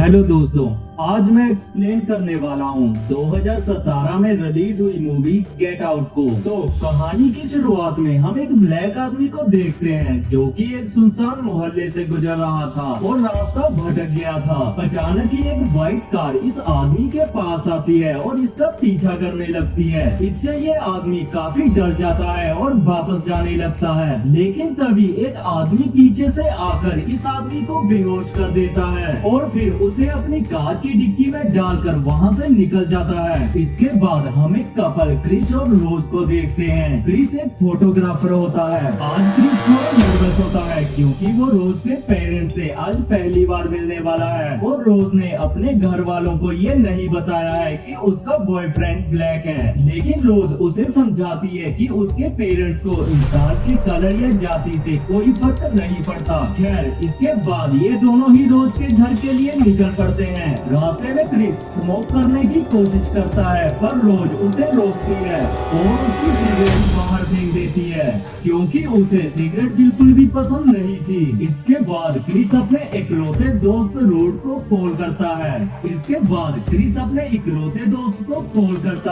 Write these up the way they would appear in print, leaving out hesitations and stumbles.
Hello दोस्तों, आज मैं एक्सप्लेन करने वाला हूँ 2017 में रिलीज हुई मूवी गेट आउट को। तो कहानी की शुरुआत में हम एक ब्लैक आदमी को देखते हैं जो कि एक सुनसान मोहल्ले से गुजर रहा था और रास्ता भटक गया था। अचानक ही एक व्हाइट कार इस आदमी के पास आती है और इसका पीछा करने लगती है। इससे ये आदमी काफी डर जाता है और वापस जाने लगता है, लेकिन तभी एक आदमी पीछे से आकर इस आदमी को बेहोश कर देता है और फिर उसे अपनी कार की डिक्की में डालकर वहां से निकल जाता है। इसके बाद हम एक कपल क्रिस और रोज को देखते हैं। क्रिस एक फोटोग्राफर होता है। आज क्रिस थोड़ा नर्वस होता है क्योंकि वो रोज के पेरेंट्स से आज पहली बार मिलने वाला है और रोज ने अपने घर वालों को ये नहीं बताया है कि उसका बॉयफ्रेंड ब्लैक है, लेकिन रोज उसे समझाती है कि उसके पेरेंट्स को इंसान के कलर या जाति से कोई फर्क नहीं पड़ता। खैर, इसके बाद ये दोनों ही रोज के घर के लिए निकल पड़ते हैं। रास्ते में क्रिस स्मोक करने की कोशिश करता है पर रोज उसे रोकती है और उसकी सिगरेट बाहर फेंक देती है क्योंकि उसे सिगरेट बिल्कुल भी पसंद नहीं थी। इसके बाद क्रिस अपने इकलौते दोस्त रोड को कॉल करता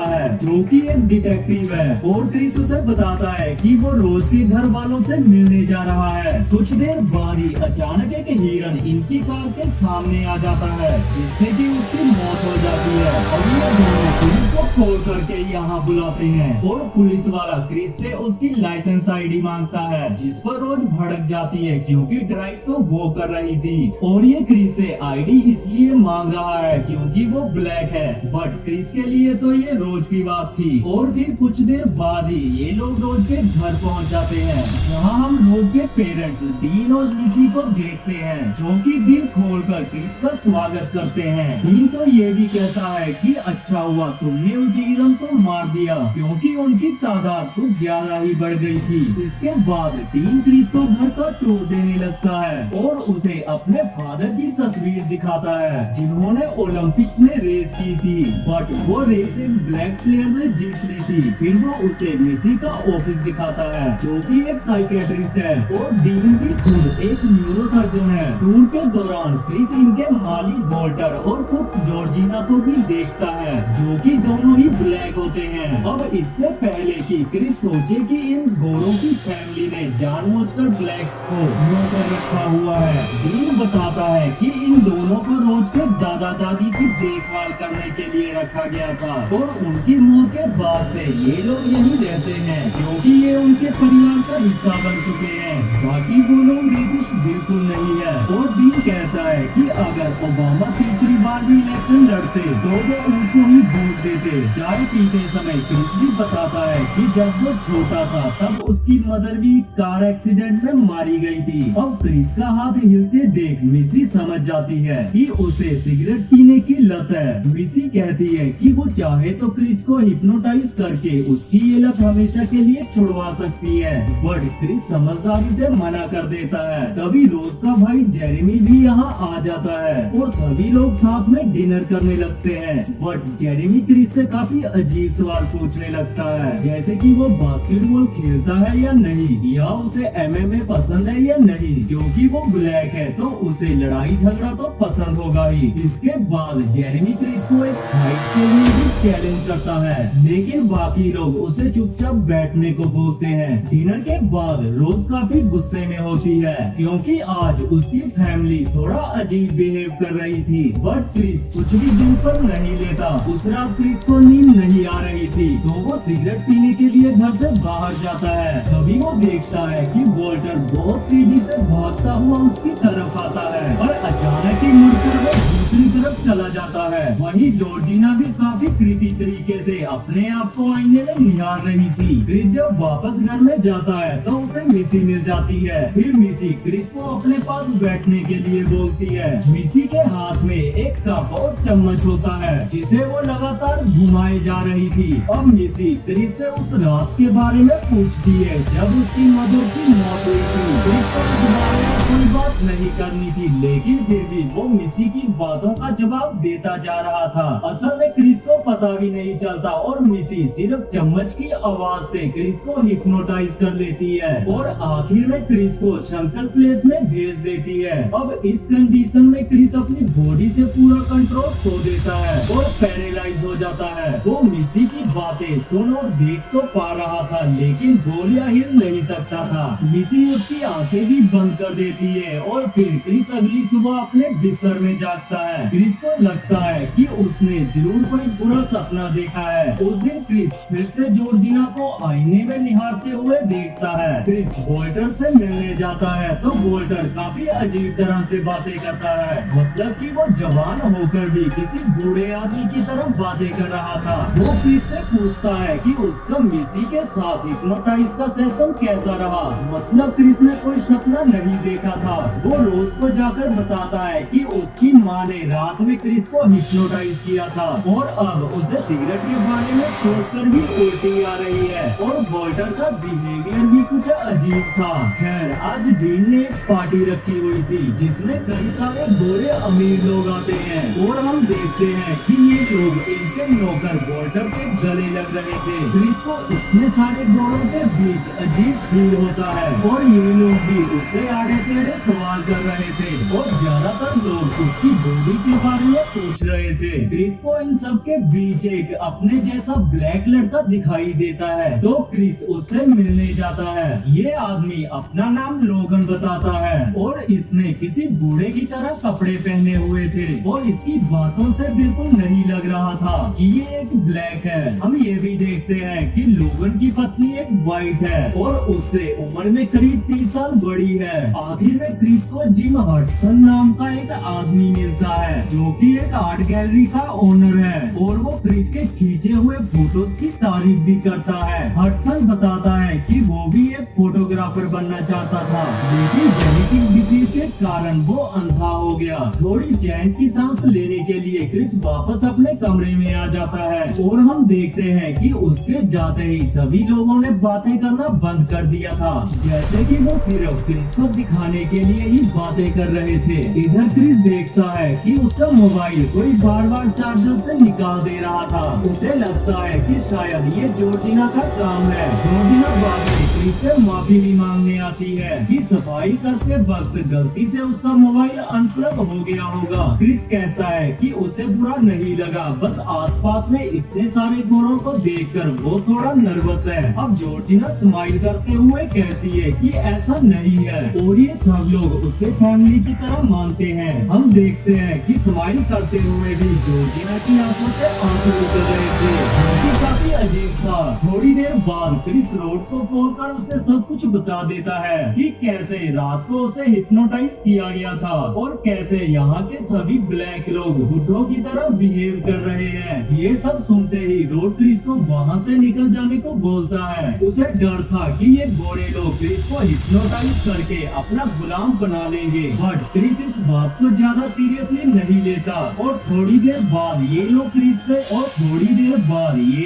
है। जो कि एक डिटेक्टिव है और क्रिस उसे बताता है कि वो रोज के घर वालों से मिलने जा रहा है। कुछ देर बाद ही अचानक एक हिरन इनकी कार के सामने आ जाता है जिससे कि उसकी मौत हो जाती है। और ये दोनों पुलिस को कॉल करके यहाँ बुलाते हैं और पुलिस वाला क्रिस से उसकी लाइसेंस आईडी मांगता है, जिस पर रोज भड़क जाती है क्योंकि ड्राइव तो वो कर रही थी और ये क्रिस से आईडी इसलिए मांग रहा है क्योंकि वो ब्लैक है। बट क्रिस के लिए तो ये रोज की बात थी। और फिर कुछ देर बाद ही ये लोग रोज के घर पहुँच जाते हैं जहाँ हम रोज के पेरेंट्स डीन और लिसी को देखते हैं जो कि दिल खोलकर क्रिस का स्वागत करते हैं। डीन तो ये भी कहता है कि अच्छा हुआ तुमने उस हिरन को मार दिया क्योंकि उनकी तादाद कुछ ज्यादा ही बढ़ गई थी। इसके बाद डीन क्रिस को घर का टूर देने लगता है और उसे अपने फादर की तस्वीर दिखाता है जिन्होंने ओलंपिक्स में रेस की थी, बट वो रेस एक ब्लैक प्लेयर ने जीत ली थी। फिर वो उसे मिसी का ऑफिस दिखाता है जो कि एक साइकेट्रिस्ट है और डीन भी खुद एक न्यूरोसर्जन है। टूर के दौरान क्रिस इनके माली वॉल्टर और कुक जॉर्जिना को भी देखता है जो कि दोनों ही ब्लैक होते हैं। अब इससे पहले कि क्रिस सोचे कि इन गोरों की फैमिली ने जानबूझकर ब्लैक्स को नौकर रखा हुआ है, डीन बताता है कि इन दोनों को रोज के दादा दादी की देखभाल करने के लिए रखा गया था और उनकी मौत के बाद से ये लोग यहीं रहते हैं क्योंकि ये उनके परिवार का हिस्सा बन चुके हैं। बाकी वो लोग रेसिस्ट बिल्कुल नहीं है। और डीन कहता है कि अगर ओबामा तीसरी बार भी इलेक्शन लड़ते तो वो उनको ही वोट देते। चाय पीते समय क्रिस भी बताता है कि जब वो छोटा था तब उसकी मदर भी कार एक्सीडेंट में मारी गई थी। अब क्रिस का हाथ हिलते देख मिसी समझ जाती है कि उसे सिगरेट पीने की लत है। मिसी कहती है कि वो चाहे तो क्रिस को हिप्नोटाइज करके उसकी ये लत हमेशा के लिए छुड़वा सकती है, बट क्रिस समझदारी से मना कर देता है। तभी रोज का भाई जेरेमी भी यहाँ आ जाता है और सभी लोग साथ में डिनर करने लगते हैं। बट जेरेमी क्रिस से काफी अजीब सवाल पूछने लगता है, जैसे कि वो बास्केटबॉल खेलता है या नहीं, या उसे एमएमए पसंद है या नहीं। क्योंकि वो ब्लैक है तो उसे लड़ाई झगड़ा तो पसंद होगा ही। इसके बाद जेरेमी क्रिस को एक फाइट के लिए भी चैलेंज करता है, लेकिन बाकी लोग उसे चुपचाप बैठने को बोलते हैं। डिनर के बाद रोज काफी गुस्से में होती है क्योंकि आज उसकी फैमिली थोड़ा अजीब बिहेव कर रही थी, बट क्रिस कुछ भी दिल पर नहीं लेता। उस रात क्रिस को नींद नहीं आ रही थी तो वो सिगरेट पीने के लिए घर से बाहर जाता है। तभी वो देखता है कि वॉल्टर बहुत तेजी से भागता हुआ उसकी तरफ आता है और अचानक ही मुड़कर वो दूसरी तरफ चला जाता है। वहीं जॉर्जिना भी काफी क्रीपी तरीके से अपने आप को आईने में निहार रही थी। क्रिस जब वापस घर में जाता है तो उसे मिसी मिल जाती है। फिर मिसी क्रिस को अपने पास बैठने के लिए बोलती है। मिसी के हाथ में एक कप और चम्मच होता है जिसे वो लगातार घुमाए जा रही थी। अब मिसी क्रिस से उस रात के बारे में पूछती है जब उसकी मदर की मौत हुई थी। क्रिस को इस बारे में कोई बात नहीं करनी थी, लेकिन फिर भी वो मिसी की बातों का जवाब देता जा रहा था। असल में क्रिस को पता भी नहीं चलता और मिसी सिर्फ चम्मच की आवाज से क्रिस को हिप्नोटाइज कर लेती है और आखिर में क्रिस को शंकर प्लेस में भेज देती है। अब इस कंडीशन में क्रिस अपनी बॉडी से पूरा कंट्रोल खो देता है और पैरालाइज हो जाता है। वो मिसी की बातें सुन और देख तो पा रहा था, लेकिन बोल या हिल नहीं सकता था। मिसी उसकी आंखें भी बंद कर देती है और फिर क्रिस अगली सुबह अपने बिस्तर में जागता है। क्रिस को लगता है कि उसने जरूर कोई बुरा सपना देखा है। उस दिन क्रिस फिर से जॉर्जिना को आईने में निहारते हुए देखता है। क्रिस वॉल्टर से मिलने जाता है तो वॉल्टर काफी अजीब तरह से बातें करता है, मतलब कि वो जवान होकर भी किसी बूढ़े आदमी की तरह बातें कर रहा था। वो क्रिस से पूछता है कि उसका मिसी के साथ हिप्नोटाइज का सेशन कैसा रहा, मतलब क्रिस ने कोई सपना नहीं देखा था। वो रोज को जाकर बताता है कि उसकी माँ ने रात में क्रिस को हिप्नोटाइज किया था और अब उसे सिगरेट के बारे में सोचकर भी उल्टी आ रही है और वॉल्टर का बिहेवियर भी कुछ अजीब था। खैर, आज डीन ने एक पार्टी रखी हुई थी जिसमें कई सारे गोरे अमीर लोग आते हैं और हम देखते हैं कि ये लोग इनके नौकर वॉल्टर के गले लग रहे थे। क्रिस को इतने सारे गोरों के बीच अजीब फील होता है और ये लोग भी उससे आड़े टेढ़े सवाल कर रहे थे और ज्यादातर लोग उसकी बॉडी के बारे में पूछ रहे थे। क्रिस को इन सब के बीच एक अपने जैसा ब्लैक लड़का दिखाई देता है तो क्रिस उससे मिलने जाता है। ये आदमी अपना नाम लोगन बताता है और इसने किसी बूढ़े की तरह कपड़े पहने हुए थे और इसकी बातों से बिल्कुल नहीं लग रहा था कि ये एक ब्लैक है। हम ये भी देखते हैं कि लोगन की पत्नी एक वाइट है और उससे उम्र में करीब 30 साल बड़ी है। आखिर में क्रिस को जिम हडसन नाम का एक आदमी मिलता है जो कि एक आर्ट गैलरी का ओनर है और वो क्रिस के खींचे हुए फोटोज की तारीफ भी करता है। हडसन बताता है कि वो भी एक फोटोग्राफर बनना चाहता था, लेकिन जेनेटिक डिजीज के कारण वो अंधा हो गया। थोड़ी चैन की सांस लेने के लिए क्रिस वापस अपने कमरे में आ जाता है और हम देखते हैं कि उसके जाते ही सभी लोगों ने बातें करना बंद कर दिया था, जैसे कि वो सिर्फ क्रिस को दिखाने के लिए ही बातें कर रहे थे। इधर क्रिस देखता है कि उसका मोबाइल कोई बार बार चार्जर से निकाल दे रहा था। उसे लगता है कि शायद ये जॉर्जिना का काम है। जॉर्जिना बाद में क्रिस से माफी भी मांगने आती है कि सफाई करते वक्त गलती से उसका मोबाइल अनप्लग हो गया होगा। क्रिस कहता है कि उसे बुरा नहीं लगा, बस आसपास में इतने सारे गोरों को देखकर वो थोड़ा नर्वस है। अब जॉर्जिना स्माइल करते हुए कहती है कि ऐसा नहीं है और ये सब लोग उसे फैमिली की तरह मानते हैं। हम देखते हैं कि स्माइल करते हुए भी जॉर्जिना की आंखों से आंसू निकल रहे थे, जो कि काफी अजीब था। थोड़ी देर बाद क्रिस रोड को खोलकर उसे सब कुछ बता देता है कि कैसे रात को उसे हिप्नोटाइज किया गया था और कैसे यहाँ के सभी ब्लैक लोग बुड्ढों की तरह बिहेव कर रहे हैं। ये सब सुनते ही रोड क्रिस को वहाँ से निकल जाने को बोलता है। उसे डर था कि ये गोरे लोग क्रिस को हिप्नोटाइज करके अपना गुलाम बना लेंगे, बट क्रिस इस बात को ज्यादा सीरियसली नहीं लेता और थोड़ी देर बाद ये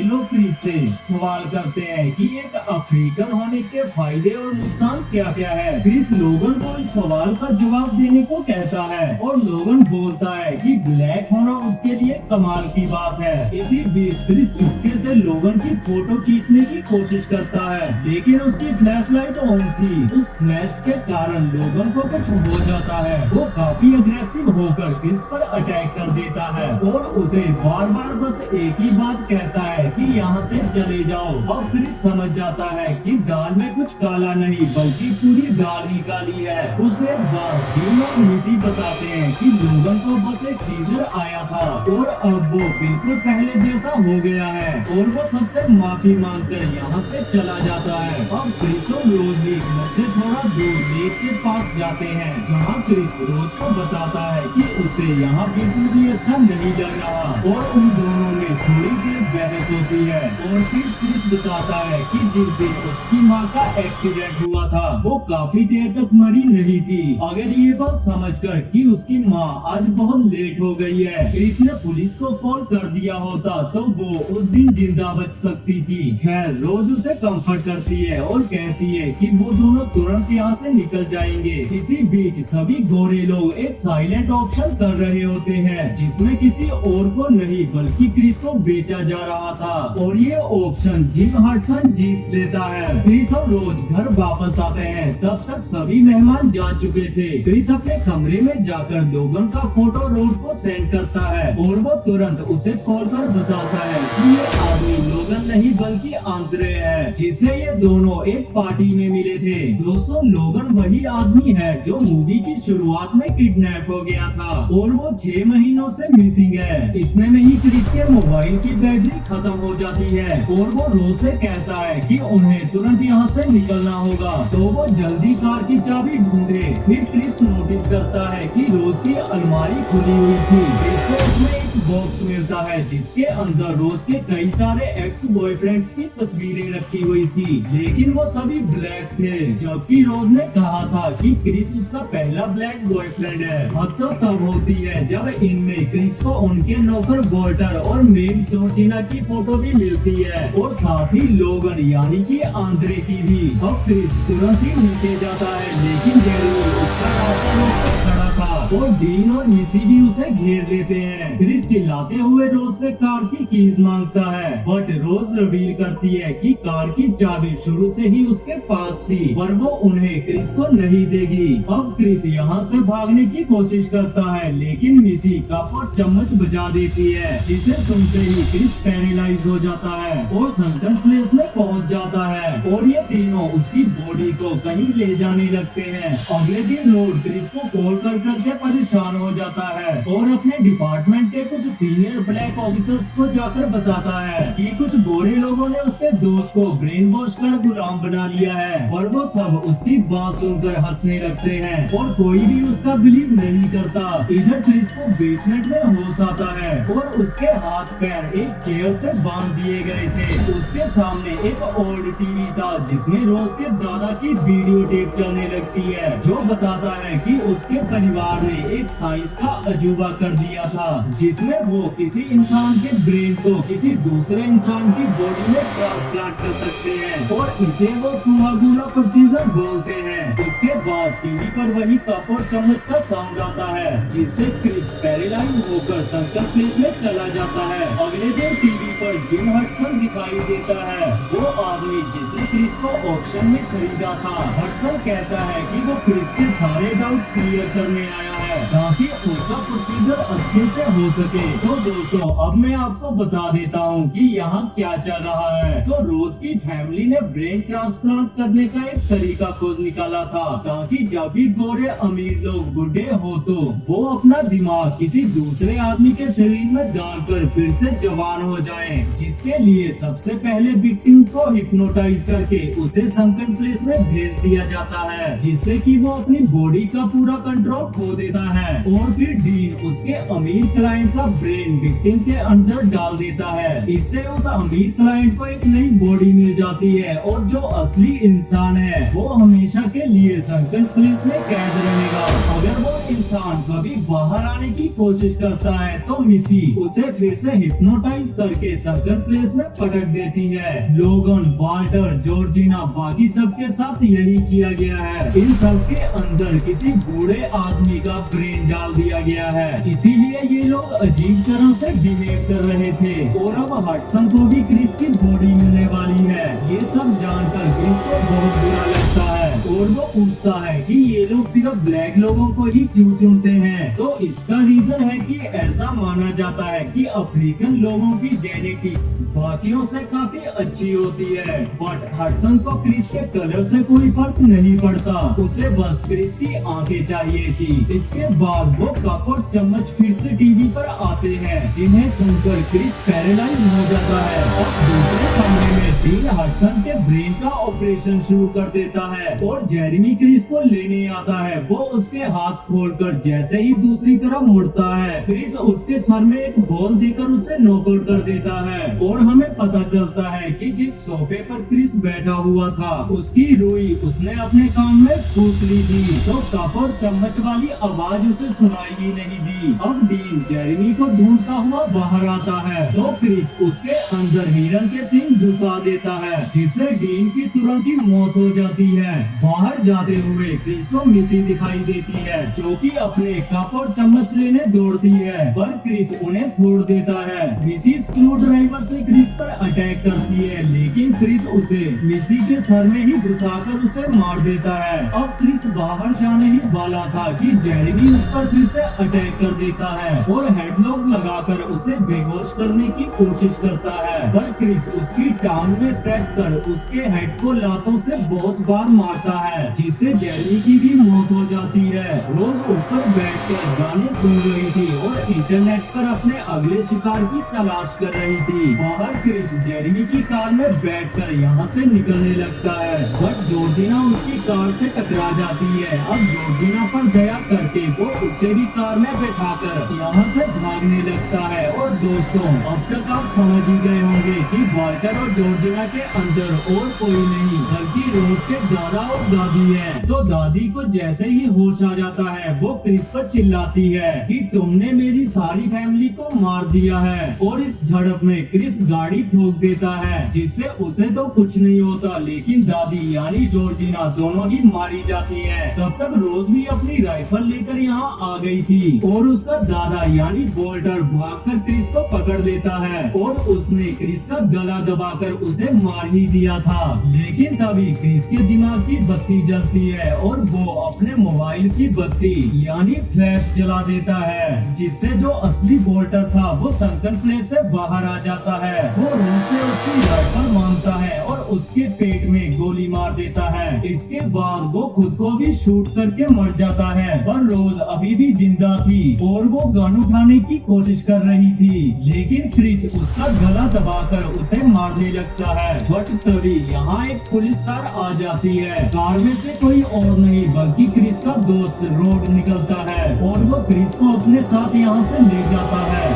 लोग क्रिस से सवाल करते हैं कि एक अफ्रीकन होने के फायदे और नुकसान क्या क्या है। क्रिस लोगन को इस सवाल का जवाब देने को कहता है और लोगन बोलता है कि ब्लैक होना उसके लिए कमाल की बात है। इसी बीच क्रिस चुपके से लोगन की फोटो खींचने की कोशिश करता है, लेकिन उसकी फ्लैशलाइट ऑन थी। उस फ्लैश के कारण लोगन को कुछ हो जाता है। वो काफी अग्रेसिव होकर क्रिस पर अटैक कर देता है और उसे बार बार बस एक ही बात कहता है कि यहाँ से चले जाओ। अब क्रिस समझ जाता है कि दाल में कुछ काला नहीं बल्कि पूरी दाल ही काली है। उस देर बाद डीन और मिसी बताते हैं कि लोगन को बस एक सीजर आया था और अब वो बिल्कुल पहले जैसा हो गया है और वो सबसे माफी मांगकर यहाँ से चला जाता है। अब क्रिस और रोज भी घर से थोड़ा दूर लेक के पास जाते हैं, जहाँ क्रिस रोज को बताता है कि उसे यहाँ बिल्कुल भी अच्छा नहीं लग रहा और उन दोनों में थोड़ी देर बहस होती है और फिर क्रिस बताता है कि जिस दिन उसकी माँ का एक्सीडेंट हुआ था वो काफी देर तक मरी नहीं थी। अगर ये बात समझकर कि उसकी माँ आज बहुत लेट हो गई है, क्रिस ने पुलिस क्रिस को कॉल कर दिया होता तो वो उस दिन जिंदा बच सकती थी। खैर रोज उसे कंफर्ट करती है और कहती है कि वो दोनों तुरंत यहाँ से निकल जाएंगे। इसी बीच सभी गोरे लोग एक साइलेंट ऑप्शन कर रहे होते हैं जिसमें किसी और को नहीं बल्कि क्रिस को बेचा जा रहा था और ये ऑप्शन जिम हडसन जीत लेता है। क्रिस और रोज घर वापस आते हैं। तब तक सभी मेहमान जा चुके थे। क्रिस अपने कमरे में जाकर लोगन का फोटो रोज को सेंड करता है और वो तुरंत उसे कॉल कर बताता है कि ये आदमी लोगन नहीं बल्कि आंद्रे है जिसे ये दोनों एक पार्टी में मिले थे। दोस्तों लोगन वही आदमी है जो मूवी की शुरुआत में किडनैप हो गया था और वो 6 महीनों से मिसिंग है। इतने में ही क्रिस के मोबाइल की बैटरी खत्म हो जाती है और वो रोज से कहता है कि उन्हें तुरंत यहाँ से निकलना होगा तो वो जल्दी कार की चाबी ढूंढे। फिर क्रिस नोटिस करता है कि रोज की अलमारी खुली हुई थी। क्रिस को उसमें एक बॉक्स मिलता है जिसके अंदर रोज के कई सारे एक्स बॉयफ्रेंड्स की तस्वीरें रखी हुई थी लेकिन वो सभी ब्लैक थे। जबकि रोज ने कहा था कि क्रिस उसका पहला ब्लैक बॉयफ्रेंड है। हद तो तब होती है जब इनमें क्रिस को उनके नौकर वॉल्टर और मेड जॉर्जिना की फोटो भी मिलती है और साथ ही लोगन यानी कि आंद्रे की भी। अब क्रिस तुरंत ही नीचे जाता है लेकिन जेरेमी उसका रास्ता रोककर खड़ा था और डीन और मिसी भी उसे घेर लेते हैं। क्रिस चिल्लाते हुए रोज से कार की कीज मांगता है बट रोज रिवील करती है कि कार की चाबी शुरू से ही उसके पास थी पर वो उन्हें क्रिस को नहीं देगी। अब क्रिस यहाँ से भागने की कोशिश करता है लेकिन मिसी कप और चम्मच बजा देती है जिसे सुनते ही क्रिस पैरालाइज हो जाता है और संकट प्लेस में पहुँच जाता है और ये तीनों उसकी बॉडी को कहीं ले जाने लगते हैं। अगले दिन रोड क्रिस को कॉल कर करके परेशान हो जाता है और अपने डिपार्टमेंट के कुछ सीनियर ब्लैक ऑफिसर्स को जाकर बताता है कि कुछ गोरे लोगों ने उसके दोस्त को ब्रेन वॉश कर गुलाम बना लिया है और वो सब उसकी बात सुनकर हंसने लगते हैं और कोई भी उसका बिलीव नहीं करता। इधर क्रिस को बेसमेंट में होश आता है और उसके हाथ पैर एक चेयर से बांध दिए गए थे। उसके सामने एक ओल्ड टीवी था जिसमें रोज के दादा की वीडियो टेप चलने लगती है जो बताता है कि उसके परिवार ने एक साइंस का अजूबा कर दिया था जिसमें वो किसी इंसान के ब्रेन को किसी दूसरे इंसान की बॉडी में ट्रांसप्लांट कर सकते हैं और इसे वो कुआगुला प्रोसीजर बोलते हैं। उसके बाद टीवी पर वही कप और चम्मच का साउंड आता है जिससे क्रिस पैरालाइज होकर संकट प्लेस में चला जाता है। अगले दिन टीवी पर जिम हडसन दिखाई देता है, वो आदमी जिसने क्रिस को ऑक्शन में खरीदा था। हडसन कहता है कि वो क्रिस के सारे डाउट्स क्लियर करने आया है ताकि उनका प्रोसीजर अच्छे से हो सके। तो दोस्तों अब मैं आपको बता देता हूँ कि यहाँ क्या चल रहा है। तो रोज की फैमिली ने ब्रेन ट्रांसप्लांट करने का एक तरीका खोज निकाला था ताकि जब भी गोरे अमीर लोग बुढ़े हो तो वो अपना दिमाग किसी दूसरे आदमी के शरीर में डालकर फिर से जवान हो जाएं। जिसके लिए सबसे पहले विक्टिम को हिप्नोटाइज करके उसे संकट प्लेस में भेज दिया जाता है जिससे कि वो अपनी बॉडी का पूरा कंट्रोल खो देता है और फिर डीन उसके अमीर क्लाइंट का ब्रेन विक्टिम के अंदर डाल देता है। इससे उस अमीर क्लाइंट को एक नई बॉडी मिल जाती है और जो असली इंसान है वो हमेशा के लिए संकट प्लेस में कैद रहेगा। अगर वो इंसान कभी बाहर आने की कोशिश करता है तो मिसी उसे फिर से हिप्नोटाइज करके संकट प्लेस में पटक देती है। लोगन, वाल्टर, जॉर्जिना बाकी सबके साथ यही किया गया है। इन सब के अंदर किसी बूढ़े आदमी का ब्रेन डाल दिया गया है, इसीलिए ये लोग अजीब तरह से बिहेव कर रहे थे। और अब हडसन को भी क्रिस की बॉडी मिलने वाली है। ये सब जानकर क्रिस को बहुत बुरा लगता है और वो पूछता है कि ये लोग सिर्फ ब्लैक लोगों को ही क्यों चुनते हैं। तो इसका रीजन है कि ऐसा माना जाता है कि अफ्रीकन लोगों की जेनेटिक्स बाकियों से काफी अच्छी होती है। बट हडसन को क्रिस के कलर से कोई फर्क नहीं पड़ता, उसे बस क्रिस की आंखें चाहिए थी। इसके बाद वो कप और चम्मच फिर से टीवी पर आते हैं जिन्हें सुनकर क्रिस पैरालाइज हो जाता है और दूसरे कमरे में डीन हडसन के ब्रेन का ऑपरेशन शुरू कर देता है और और जेरेमी क्रिस को लेने आता है। वो उसके हाथ खोलकर जैसे ही दूसरी तरफ मुड़ता है, क्रिस उसके सर में एक बॉल देकर उसे नॉकआउट कर देता है और हमें पता चलता है कि जिस सोफे पर क्रिस बैठा हुआ था उसकी रुई उसने अपने कान में ठूस ली थी, तो कप और चम्मच वाली आवाज उसे सुनाई ही नहीं दी। अब डीन जेरेमी को ढूंढता हुआ बाहर आता है तो क्रिस उसके अंदर हिरन के सींग घुसा देता है, जिससे डीन की तुरंत ही मौत हो जाती है। बाहर जाते हुए क्रिस को मिसी दिखाई देती है जो कि अपने कप और चम्मच लेने दौड़ती है, पर क्रिस उन्हें फोड़ देता है। मिसी स्क्रू ड्राइवर से क्रिस पर अटैक करती है, लेकिन क्रिस उसे मिसी के सर में ही घुसाकर उसे मार देता है। अब क्रिस बाहर जाने ही वाला था कि जेरेमी उस पर फिर से अटैक कर देता है और हेडलॉक लगाकर उसे बेहोश करने की कोशिश करता है, पर क्रिस उसकी टांग में स्ट्रैप कर उसके हेड को लातों से बहुत बार मारता है, जिससे जेरेमी की भी मौत हो जाती है। रोज ऊपर बैठकर गाने सुन रही थी और इंटरनेट पर अपने अगले शिकार की तलाश कर रही थी। बाहर क्रिस जेरेमी की कार में बैठकर यहाँ से निकलने लगता है, बट जॉर्जिना उसकी कार से टकरा जाती है। अब जॉर्जिना पर दया करके वो उसे भी कार में बैठाकर यहाँ से भागने लगता है। और दोस्तों, अब तक आप समझ ही गए होंगे कि वाल्टर और जॉर्जिना के अंदर और कोई नहीं बल्कि रोज के दादा और दादी है। तो दादी को जैसे ही होश आ जाता है वो क्रिस पर चिल्लाती है कि तुमने मेरी सारी फैमिली को मार दिया है, और इस झड़प में क्रिस गाड़ी ठोक देता है, जिससे उसे तो कुछ नहीं होता, लेकिन दादी यानी जॉर्जिना दोनों ही मारी जाती है। तब तक रोज भी अपनी राइफल लेकर यहाँ आ गई थी और उसका दादा यानी वॉल्टर भागकर क्रिस को पकड़ लेता है और उसने क्रिस का गला दबाकर उसे मार ही दिया था। लेकिन तभी क्रिस के दिमाग की बत्ती जलती है और वो अपने मोबाइल की बत्ती यानी फ्लैश जला देता है, जिससे जो असली वॉल्टर था वो सनकन प्लेस से बाहर आ जाता है। वो रोज से उसकी राइफल मांगता है और उसके पेट में गोली मार देता है। इसके बाद वो खुद को भी शूट करके मर जाता है, पर रोज अभी भी जिंदा थी और वो गन उठाने की कोशिश कर रही थी, लेकिन क्रिस उसका गला दबाकर उसे मारने लगता है। बट तभी यहाँ एक पुलिस कार आ जाती है। कार में से कोई और नहीं बल्कि क्रिस का दोस्त रोड निकलता है और वो क्रिस को अपने साथ यहाँ से ले जाता है।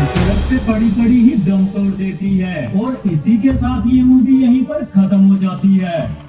सड़क पे पड़ी पड़ी ही दम तोड़ देती है और इसी के साथ ये मूवी यहीं पर खत्म हो जाती है।